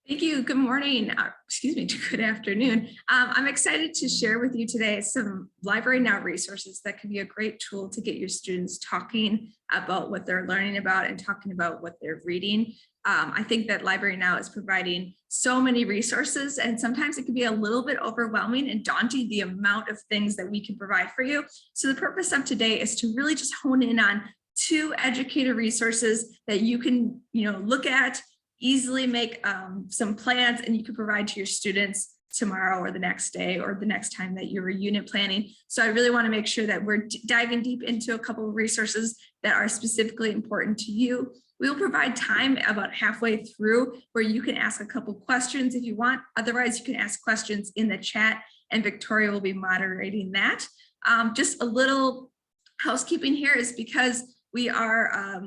Thank you. Good morning. Excuse me, good afternoon. I'm excited to share with you today some LibraryNow resources that can be a great tool to get your students talking about what they're learning about and talking about what they're reading. I think that LibraryNow is providing so many resources, and sometimes it can be a little bit overwhelming and daunting, the amount of things that we can provide for you. So the purpose of today is to really just hone in on 2 educator resources that you can, look at, easily make some plans, and you can provide to your students tomorrow or the next day or the next time that you're unit planning. So I really want to make sure that we're diving deep into a couple of resources that are specifically important to you. We'll provide time about halfway through where you can ask a couple questions if you want. Otherwise, you can ask questions in the chat, and Victoria will be moderating that. Just a little housekeeping here is because we are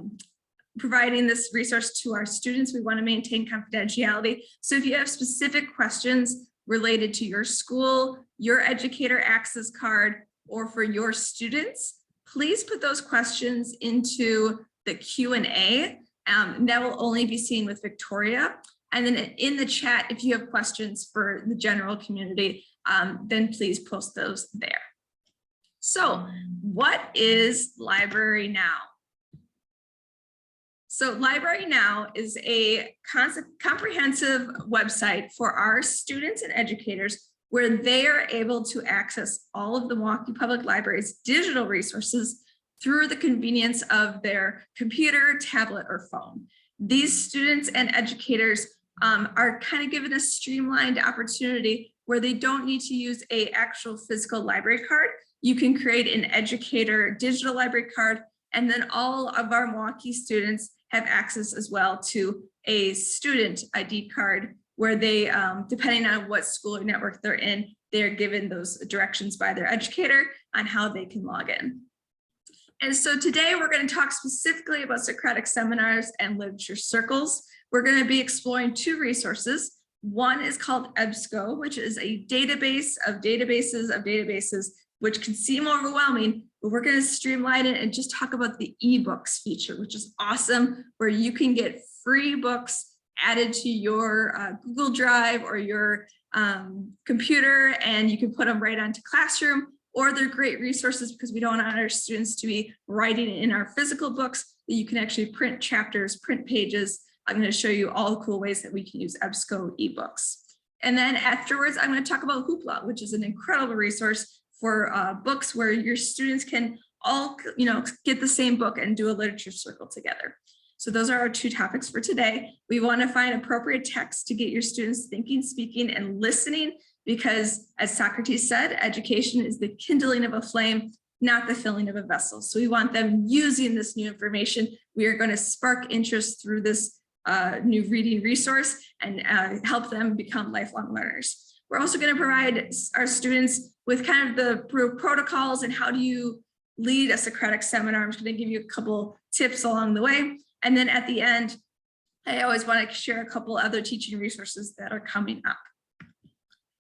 providing this resource to our students, we want to maintain confidentiality. So if you have specific questions related to your school, your educator access card, or for your students, please put those questions into the Q&A. That will only be seen with Victoria. And then in the chat, if you have questions for the general community, then please post those there. So what is LibraryNow? So LibraryNow is a comprehensive website for our students and educators where they are able to access all of the Milwaukee Public Library's digital resources through the convenience of their computer, tablet, or phone. These students and educators are kind of given a streamlined opportunity where they don't need to use an actual physical library card. You can create an educator digital library card, and then all of our Milwaukee students have access as well to a student ID card where they, depending on what school or network they're in, they're given those directions by their educator on how they can log in. And so today we're going to talk specifically about Socratic Seminars and literature circles. We're going to be exploring 2 resources. One is called EBSCO, which is a database of databases, which can seem overwhelming, but we're going to streamline it and just talk about the ebooks feature, which is awesome, where you can get free books added to your Google Drive or your computer, and you can put them right onto Classroom. Or they're great resources because we don't want our students to be writing in our physical books, that you can actually print chapters, print pages. I'm going to show you all the cool ways that we can use EBSCO ebooks. And then afterwards, I'm going to talk about Hoopla, which is an incredible resource for books where your students can all, get the same book and do a literature circle together. So those are our 2 topics for today. We want to find appropriate text to get your students thinking, speaking, and listening, because as Socrates said, education is the kindling of a flame, not the filling of a vessel. So we want them using this new information. We are going to spark interest through this new reading resource and help them become lifelong learners. We're also going to provide our students with kind of the protocols and how do you lead a Socratic seminar. I'm just going to give you a couple tips along the way. And then at the end, I always want to share a couple other teaching resources that are coming up.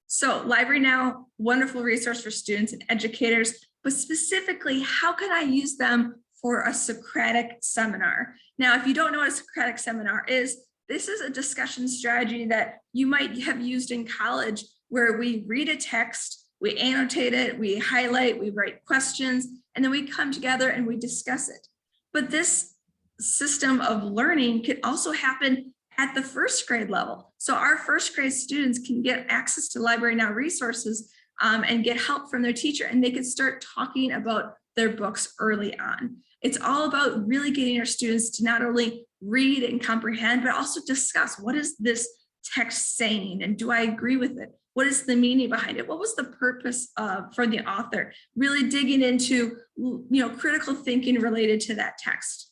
So LibraryNow, wonderful resource for students and educators, but specifically, how can I use them for a Socratic seminar? Now, if you don't know what a Socratic seminar is, this is a discussion strategy that you might have used in college, where we read a text, we annotate it, we highlight, we write questions, and then we come together and we discuss it. But this system of learning can also happen at the 1st grade level. So our 1st grade students can get access to LibraryNow resources and get help from their teacher, and they can start talking about their books early on. It's all about really getting our students to not only read and comprehend, but also discuss, what is this text saying, and do I agree with it? What is the meaning behind it? What was the purpose for the author? Really digging into, critical thinking related to that text.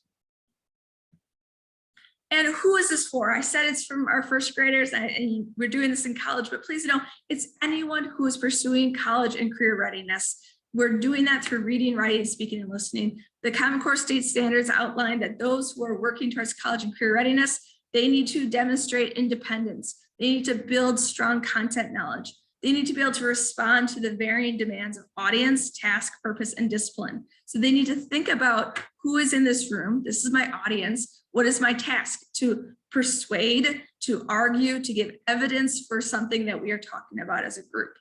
And who is this for? I said it's from our 1st graders, and we're doing this in college, but please know it's anyone who is pursuing college and career readiness. We're doing that through reading, writing, speaking, and listening. The Common Core State Standards outline that those who are working towards college and career readiness, they need to demonstrate independence. They need to build strong content knowledge. They need to be able to respond to the varying demands of audience, task, purpose, and discipline. So they need to think about who is in this room. This is my audience. What is my task? To persuade, to argue, to give evidence for something that we are talking about as a group.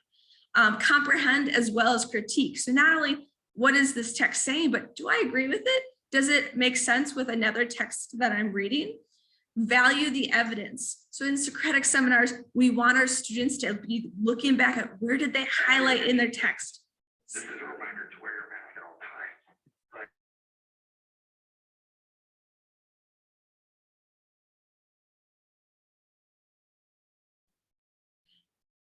Comprehend as well as critique. So not only what is this text saying, but do I agree with it? Does it make sense with another text that I'm reading? Value the evidence. So in Socratic seminars, we want our students to be looking back at where did they highlight in their text. This is a reminder to wear your mask at all times. Right.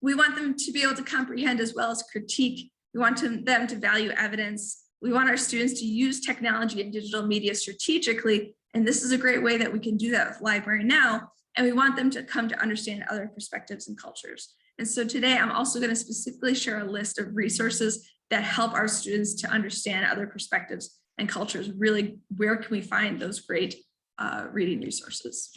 We want them to be able to comprehend as well as critique. We want them to value evidence. We want our students to use technology and digital media strategically. And this is a great way that we can do that with LibraryNow. And we want them to come to understand other perspectives and cultures. And so today I'm also going to specifically share a list of resources that help our students to understand other perspectives and cultures. Really, where can we find those great reading resources?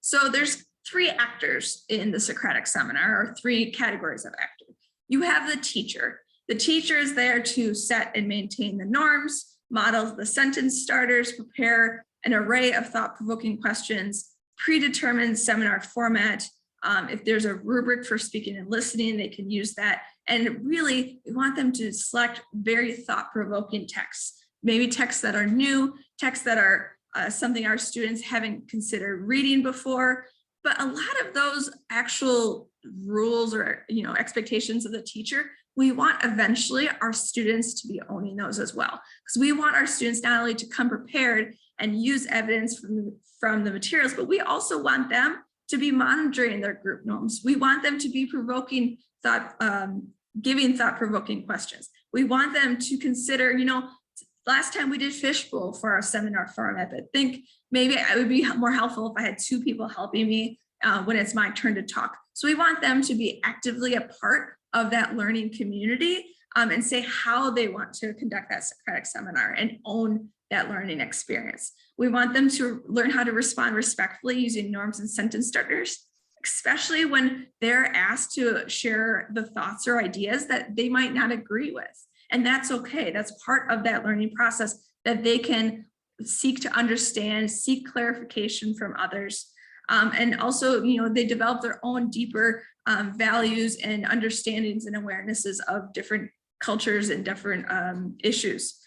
So there's 3 actors in the Socratic Seminar, or 3 categories of actor. You have the teacher. The teacher is there to set and maintain the norms, model the sentence starters, prepare an array of thought-provoking questions, predetermined seminar format. If there's a rubric for speaking and listening, they can use that. And really, we want them to select very thought-provoking texts, maybe texts that are new, texts that are something our students haven't considered reading before. But a lot of those actual rules or expectations of the teacher, we want eventually our students to be owning those as well. Because we want our students not only to come prepared and use evidence from the materials, but we also want them to be monitoring their group norms. We want them to be provoking thought, giving thought-provoking questions. We want them to consider, last time we did fishbowl for our seminar format, but think maybe it would be more helpful if I had 2 people helping me when it's my turn to talk. So we want them to be actively a part of that learning community and say how they want to conduct that Socratic seminar and own that learning experience. We want them to learn how to respond respectfully using norms and sentence starters, especially when they're asked to share the thoughts or ideas that they might not agree with. And that's okay. That's part of that learning process that they can seek to understand, seek clarification from others. And also, they develop their own deeper values and understandings and awarenesses of different cultures and different issues.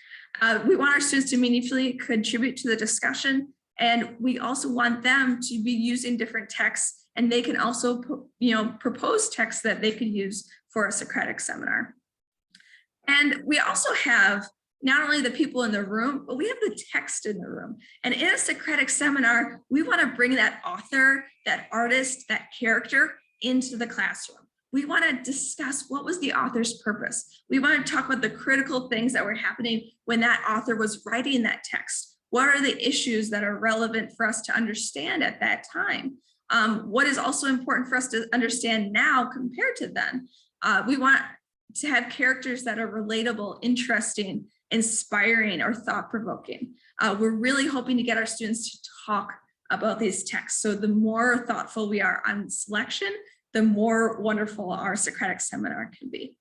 We want our students to meaningfully contribute to the discussion, and we also want them to be using different texts, and they can also, propose texts that they can use for a Socratic seminar. And we also have not only the people in the room, but we have the text in the room. And in a Socratic seminar, we want to bring that author, that artist, that character into the classroom. We want to discuss what was the author's purpose. We want to talk about the critical things that were happening when that author was writing that text. What are the issues that are relevant for us to understand at that time? What is also important for us to understand now compared to then? We want to have characters that are relatable, interesting, inspiring, or thought-provoking. We're really hoping to get our students to talk about these texts. So the more thoughtful we are on selection, the more wonderful our Socratic seminar can be.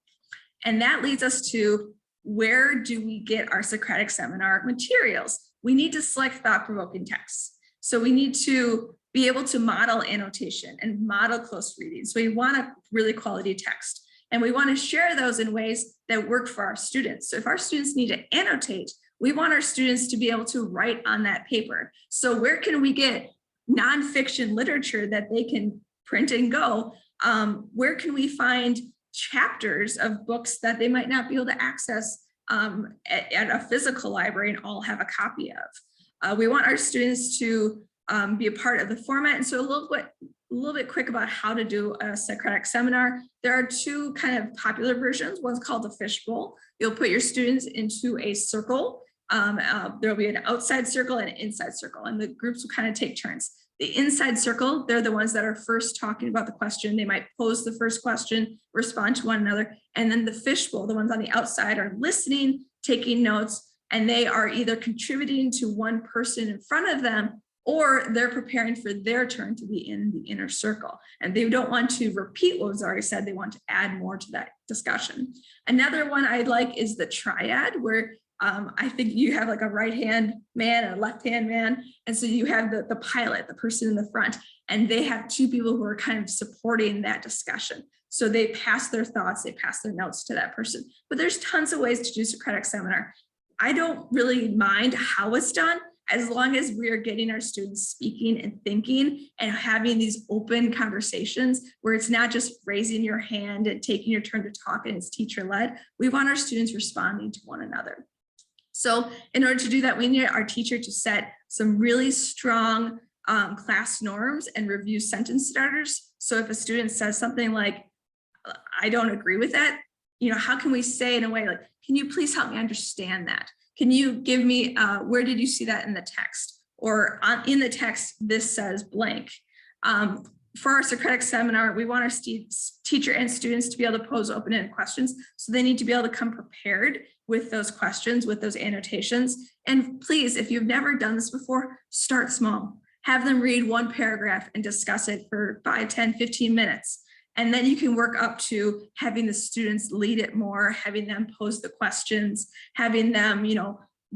And that leads us to, where do we get our Socratic seminar materials? We need to select thought-provoking texts. So we need to be able to model annotation and model close reading. So we want a really quality text. And we want to share those in ways that work for our students. So if our students need to annotate, we want our students to be able to write on that paper. So where can we get nonfiction literature that they can print and go? Where can we find chapters of books that they might not be able to access at a physical library and all have a copy of? We want our students to be a part of the format. And so a little bit quick about how to do a Socratic seminar. There are 2 kind of popular versions. One's called the fishbowl. You'll put your students into a circle. There'll be an outside circle and an inside circle, and the groups will kind of take turns. The inside circle, they're the ones that are first talking about the question. They might pose the first question, respond to one another. And then the fishbowl, the ones on the outside, are listening, taking notes, and they are either contributing to one person in front of them, or they're preparing for their turn to be in the inner circle. And they don't want to repeat what was already said. They want to add more to that discussion. Another one I like is the triad, where I think you have like a right-hand man and a left-hand man. And so you have the pilot, the person in the front, and they have two people who are kind of supporting that discussion. So they pass their thoughts, they pass their notes to that person. But there's tons of ways to do Socratic Seminar. I don't really mind how it's done, as long as we're getting our students speaking and thinking and having these open conversations where it's not just raising your hand and taking your turn to talk and it's teacher-led. We want our students responding to one another. So in order to do that, we need our teacher to set some really strong class norms and review sentence starters. So if a student says something like, I don't agree with that, how can we say in a way like, can you please help me understand that? Can you give me, where did you see that in the text? Or in the text, this says blank. For our Socratic Seminar, we want our teacher and students to be able to pose open-ended questions. So they need to be able to come prepared with those questions, with those annotations. And please, if you've never done this before, start small. Have them read one paragraph and discuss it for 5, 10, 15 minutes. And then you can work up to having the students lead it more, having them pose the questions, having them,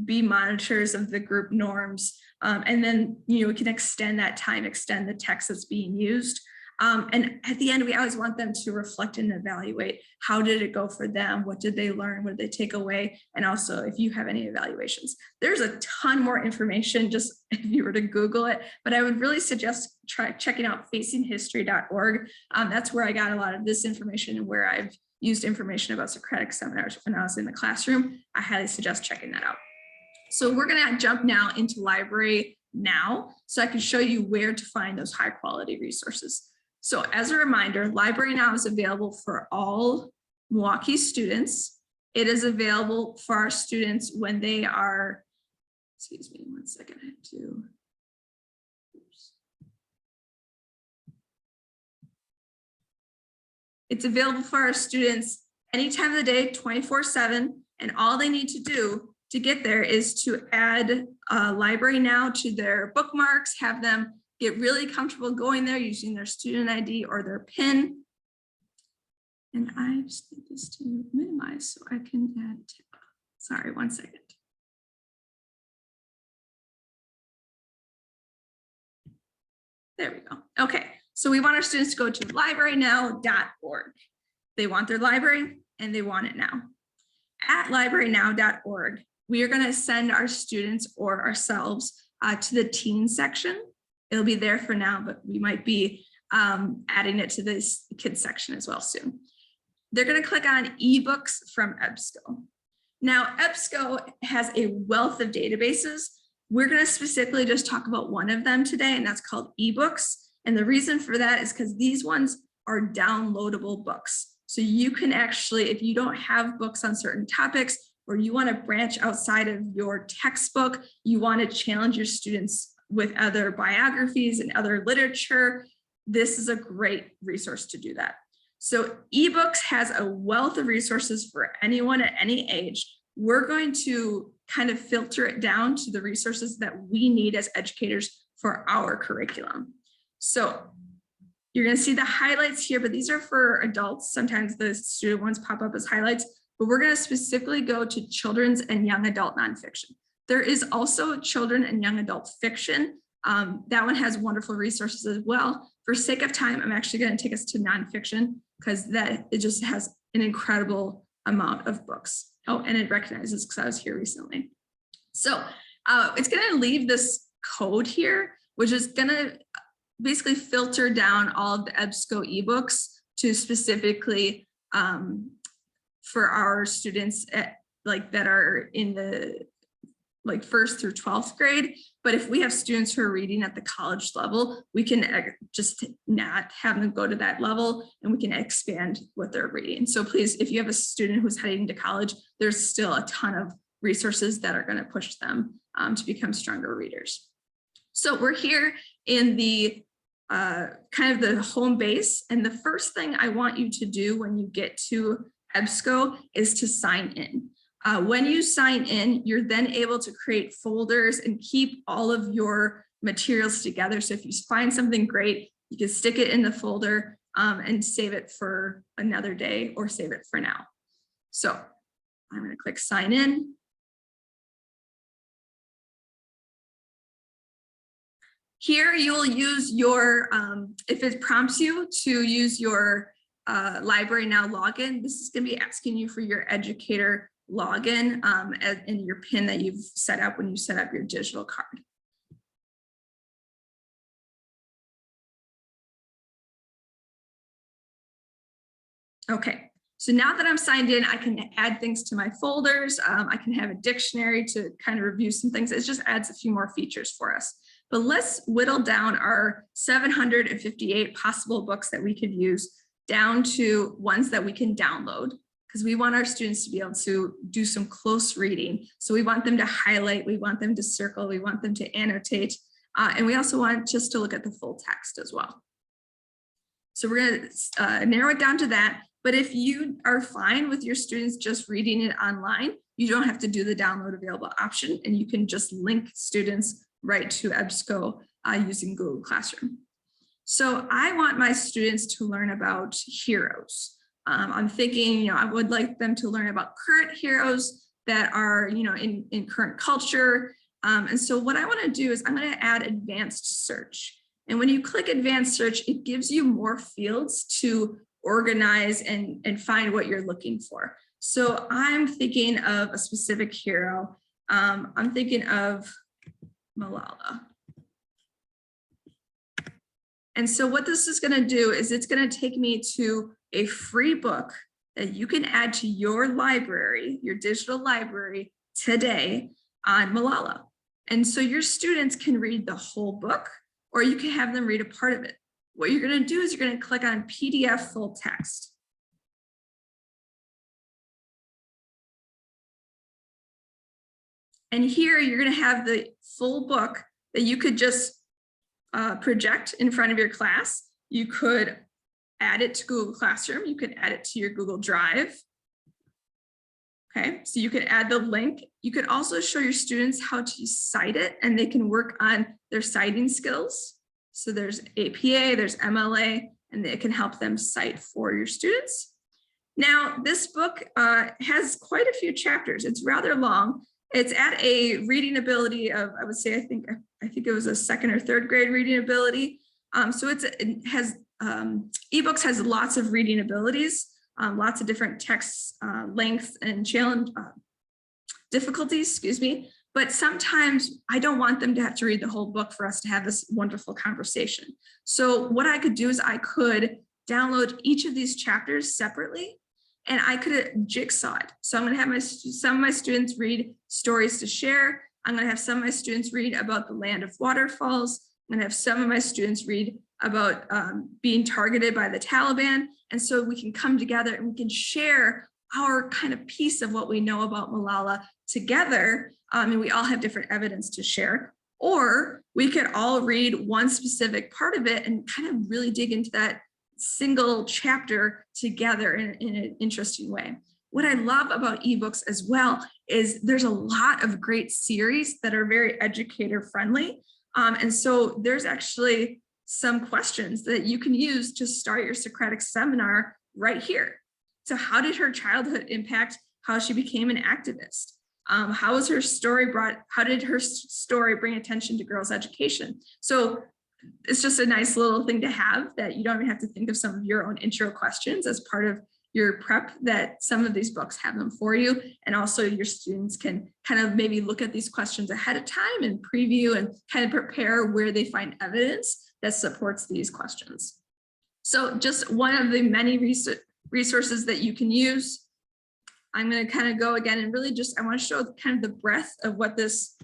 be monitors of the group norms. And then, we can extend that time, extend the text that's being used. And at the end, we always want them to reflect and evaluate. How did it go for them? What did they learn? What did they take away? And also, if you have any evaluations, there's a ton more information just if you were to Google it, but I would really suggest checking out facinghistory.org. That's where I got a lot of this information and where I've used information about Socratic Seminars when I was in the classroom. I highly suggest checking that out. So we're going to jump now into LibraryNow so I can show you where to find those high quality resources. So as a reminder, LibraryNow is available for all Milwaukee students. It is available for our students when they are, excuse me, one second, I have to. Oops. It's available for our students anytime of the day, 24/7, and all they need to do to get there is to add LibraryNow to their bookmarks, have them get really comfortable going there using their student ID or their PIN. And I just need this to minimize so I can add, sorry, one second. There we go. Okay, so we want our students to go to librarynow.org. They want their library and they want it now. At librarynow.org, we are going to send our students or ourselves to the teen section. It'll be there for now, but we might be adding it to this kids section as well soon. They're going to click on ebooks from EBSCO. Now, EBSCO has a wealth of databases. We're going to specifically just talk about one of them today, and that's called ebooks. And the reason for that is because these ones are downloadable books. So you can actually, if you don't have books on certain topics, or you want to branch outside of your textbook, you want to challenge your students with other biographies and other literature, this is a great resource to do that. So ebooks has a wealth of resources for anyone at any age. We're going to kind of filter it down to the resources that we need as educators for our curriculum. So you're going to see the highlights here, but these are for adults. Sometimes the student ones pop up as highlights, but we're going to specifically go to children's and young adult nonfiction. There is also children and young adult fiction. That one has wonderful resources as well. For sake of time, I'm actually going to take us to nonfiction because it just has an incredible amount of books. Oh, and it recognizes because I was here recently. So it's going to leave this code here, which is going to basically filter down all of the EBSCO ebooks to specifically for our students that are in the 1st through 12th grade. But if we have students who are reading at the college level, we can just not have them go to that level and we can expand what they're reading. So please, if you have a student who's heading to college, there's still a ton of resources that are going to push them to become stronger readers. So we're here in the kind of the home base. And the first thing I want you to do when you get to EBSCO is to sign in. When you sign in, you're then able to create folders and keep all of your materials together. So if you find something great, you can stick it in the folder and save it for another day or save it for now. So I'm going to click sign in. Here you'll use your, if it prompts you to use your LibraryNow login, this is going to be asking you for your educator login and your PIN that you've set up when you set up your digital card. Okay, so now that I'm signed in, I can add things to my folders. I can have a dictionary to kind of review some things. It just adds a few more features for us. But let's whittle down our 758 possible books that we could use down to ones that we can download, because we want our students to be able to do some close reading. So we want them to highlight, we want them to circle, we want them to annotate, and we also want just to look at the full text as well. So we're going to narrow it down to that. But if you are fine with your students just reading it online, you don't have to do the download available option, and you can just link students right to EBSCO using Google Classroom. So I want my students to learn about heroes. I'm thinking, I would like them to learn about current heroes that are, in current culture. And so what I want to do is I'm going to add advanced search. And when you click advanced search, it gives you more fields to organize and find what you're looking for. So I'm thinking of a specific hero. I'm thinking of Malala. And so what this is going to do is it's going to take me to a free book that you can add to your library, your digital library today on Malala. And so your students can read the whole book, or you can have them read a part of it. What you're going to do is you're going to click on PDF full text. And here you're going to have the full book that you could just project in front of your class. You could add it to Google Classroom. You could add it to your Google Drive. Okay, so you could add the link. You could also show your students how to cite it, and they can work on their citing skills. So there's APA, there's MLA, and it can help them cite for your students. Now, this book has quite a few chapters. It's rather long. It's at a reading ability of, I would say, I think it was a 2nd or 3rd grade reading ability. So it has, eBooks has lots of reading abilities, lots of different text lengths and challenge difficulties, excuse me. But sometimes I don't want them to have to read the whole book for us to have this wonderful conversation. So what I could do is I could download each of these chapters separately, and I could jigsaw it. So I'm going to have some of my students read Stories to Share. I'm going to have some of my students read about the Land of Waterfalls. I'm going to have some of my students read about being targeted by the Taliban. And so we can come together and we can share our kind of piece of what we know about Malala together. And we all have different evidence to share. Or we could all read one specific part of it and kind of really dig into that single chapter together in an interesting way. What I love about eBooks as well is there's a lot of great series that are very educator friendly. And so there's actually some questions that you can use to start your Socratic Seminar right here. So how did her childhood impact how she became an activist? How was her story how did her story bring attention to girls' education? So it's just a nice little thing to have that you don't even have to think of some of your own intro questions as part of your prep, that some of these books have them for you. And also your students can kind of maybe look at these questions ahead of time and preview and kind of prepare where they find evidence that supports these questions. So just one of the many resources that you can use. I'm going to kind of go again and really just, I want to show kind of the breadth of what this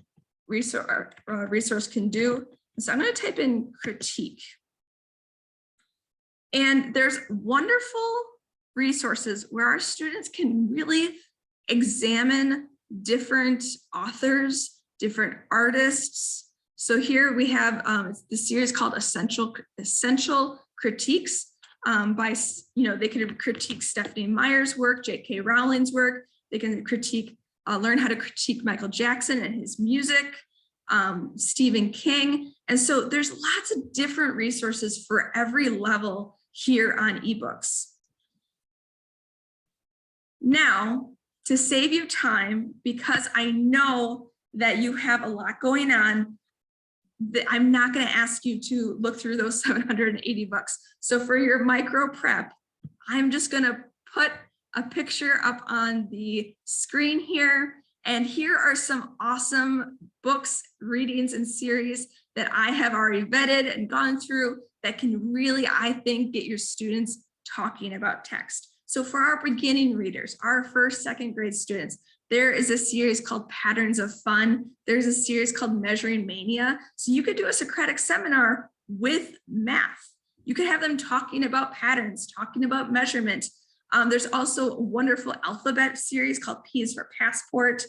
resource can do. So I'm going to type in critique. And there's wonderful resources where our students can really examine different authors, different artists. So here we have the series called Essential Critiques by, they can critique Stephanie Meyer's work, J.K. Rowling's work. They can critique, learn how to critique Michael Jackson and his music, Stephen King. And so there's lots of different resources for every level here on eBooks. Now, to save you time, because I know that you have a lot going on, I'm not going to ask you to look through those 780 books. So for your micro prep, I'm just going to put a picture up on the screen here. And here are some awesome books, readings, and series that I have already vetted and gone through that can really, I think, get your students talking about text. So for our beginning readers, our first, second grade students, there is a series called Patterns of Fun. There's a series called Measuring Mania. So you could do a Socratic seminar with math. You could have them talking about patterns, talking about measurement. There's also a wonderful alphabet series called P is for Passport.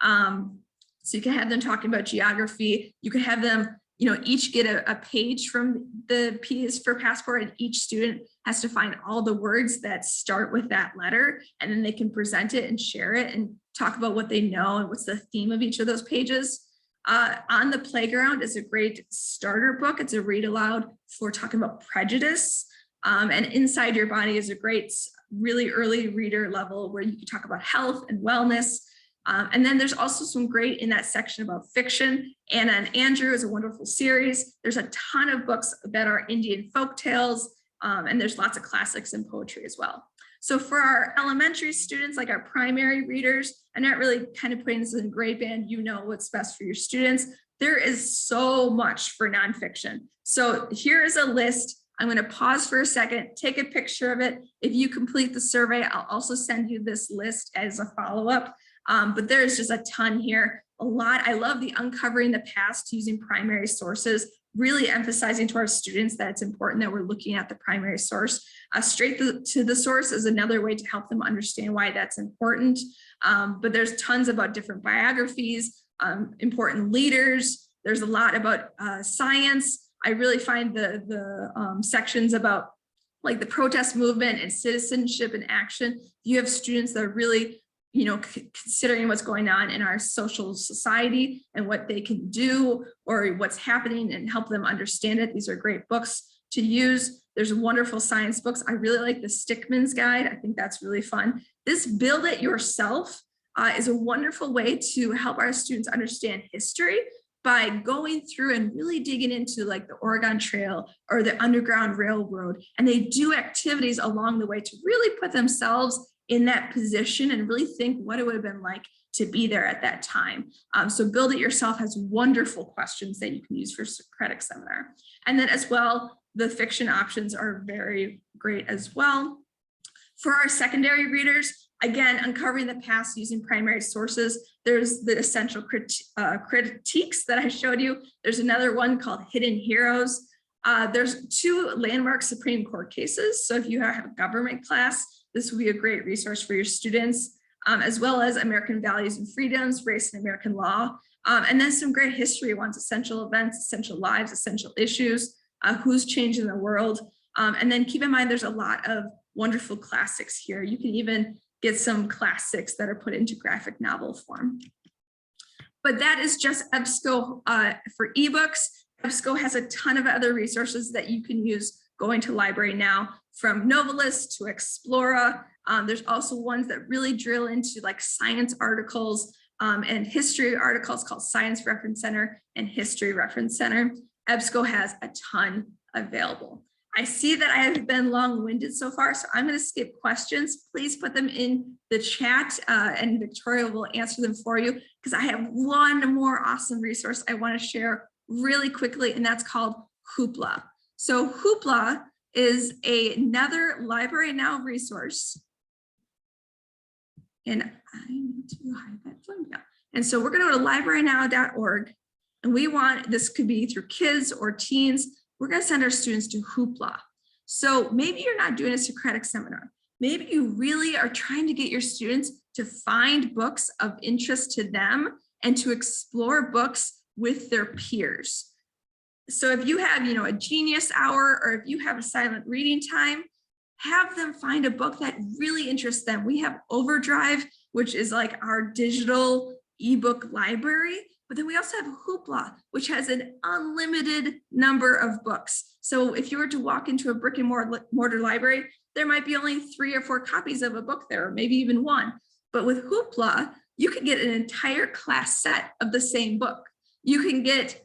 So you can have them talking about geography. You could have them, each get a page from the P is for Passport, and each student has to find all the words that start with that letter, and then they can present it and share it and talk about what they know and what's the theme of each of those pages. On the Playground is a great starter book. It's a read aloud for talking about prejudice. And Inside Your Body is a great, really early reader level where you can talk about health and wellness. And then there's also some great in that section about fiction. Anna and Andrew is a wonderful series. There's a ton of books that are Indian folk tales, and there's lots of classics and poetry as well. So for our elementary students, like our primary readers, I'm not really kind of putting this in grade band, what's best for your students. There is so much for nonfiction. So here is a list. I'm going to pause for a second, take a picture of it. If you complete the survey, I'll also send you this list as a follow-up. But there's just a ton here, a lot. I love the Uncovering the Past using primary sources, really emphasizing to our students that it's important that we're looking at the primary source. Straight to the source is another way to help them understand why that's important. But there's tons about different biographies, important leaders. There's a lot about science. I really find the sections about like the protest movement and citizenship and action. You have students that are really considering what's going on in our social society and what they can do or what's happening and help them understand it. These are great books to use. There's wonderful science books. I really like the Stickman's Guide. I think that's really fun. This Build It Yourself is a wonderful way to help our students understand history by going through and really digging into like the Oregon Trail or the Underground Railroad. And they do activities along the way to really put themselves in that position and really think what it would have been like to be there at that time. So Build It Yourself has wonderful questions that you can use for Socratic Seminar. And then as well, the fiction options are very great as well. For our secondary readers, again, Uncovering the Past using primary sources. There's the essential critiques that I showed you. There's another one called Hidden Heroes. There's 2 landmark Supreme Court cases. So if you have a government class, this will be a great resource for your students, as well as American Values and Freedoms, Race and American Law, and then some great history ones, Essential Events, Essential Lives, Essential Issues, Who's Changing the World. And then keep in mind, there's a lot of wonderful classics here. You can even get some classics that are put into graphic novel form. But that is just EBSCO for ebooks. EBSCO has a ton of other resources that you can use going to LibraryNow, from Novelist to Explora. There's also ones that really drill into like science articles and history articles called Science Reference Center and History Reference Center. EBSCO has a ton available. I see that I have been long-winded so far, so I'm going to skip questions. Please put them in the chat and Victoria will answer them for you, because I have one more awesome resource I want to share really quickly, and that's called Hoopla. So Hoopla is another LibraryNow resource. And I need to hide that phone down. And so we're going to go to librarynow.org, and we want, this could be through kids or teens, we're going to send our students to Hoopla. So maybe you're not doing a Socratic seminar. Maybe you really are trying to get your students to find books of interest to them and to explore books with their peers. So if you have, a genius hour, or if you have a silent reading time, have them find a book that really interests them. We have Overdrive, which is like our digital ebook library. But then we also have Hoopla, which has an unlimited number of books. So if you were to walk into a brick and mortar library, there might be only 3 or 4 copies of a book there, or maybe even 1. But with Hoopla, you can get an entire class set of the same book. You can get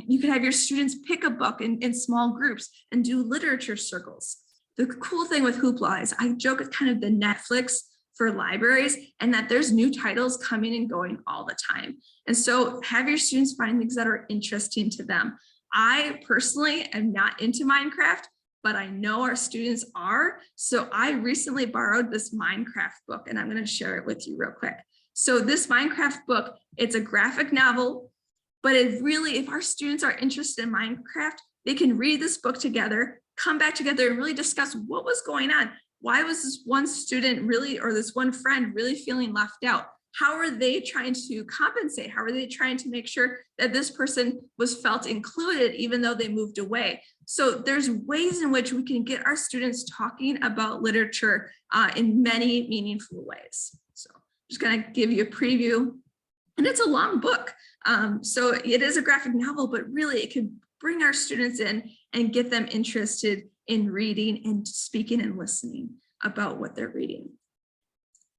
You can have your students pick a book in small groups and do literature circles. The cool thing with Hoopla is I joke it's kind of the Netflix for libraries, and that there's new titles coming and going all the time. And so have your students find things that are interesting to them. I personally am not into Minecraft, but I know our students are. So I recently borrowed this Minecraft book, and I'm going to share it with you real quick. So this Minecraft book, it's a graphic novel, but it really, if our students are interested in Minecraft, they can read this book together, come back together and really discuss what was going on. Why was this one student really, or this one friend really feeling left out? How are they trying to compensate? How are they trying to make sure that this person was felt included even though they moved away? So there's ways in which we can get our students talking about literature in many meaningful ways. So I'm just going to give you a preview, and it's a long book. So it is a graphic novel, but really it can bring our students in and get them interested in reading and speaking and listening about what they're reading.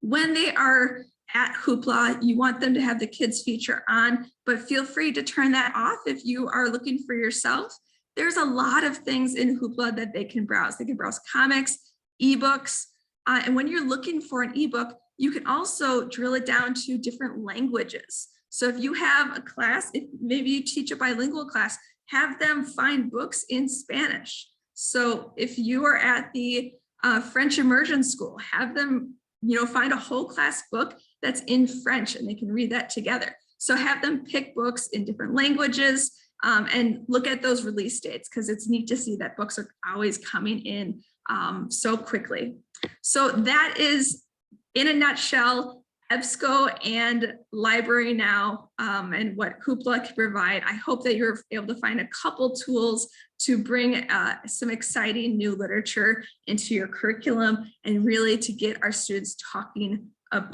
When they are at Hoopla, you want them to have the kids feature on, but feel free to turn that off if you are looking for yourself. There's a lot of things in Hoopla that they can browse. They can browse comics, ebooks, and when you're looking for an ebook, you can also drill it down to different languages. So if you have a class, if maybe you teach a bilingual class, have them find books in Spanish. So if you are at the French immersion school, have them find a whole class book that's in French and they can read that together. So have them pick books in different languages and look at those release dates, because it's neat to see that books are always coming in so quickly. So that is, in a nutshell, EBSCO and LibraryNow and what Hoopla can provide. I hope that you're able to find a couple tools to bring some exciting new literature into your curriculum and really to get our students talking about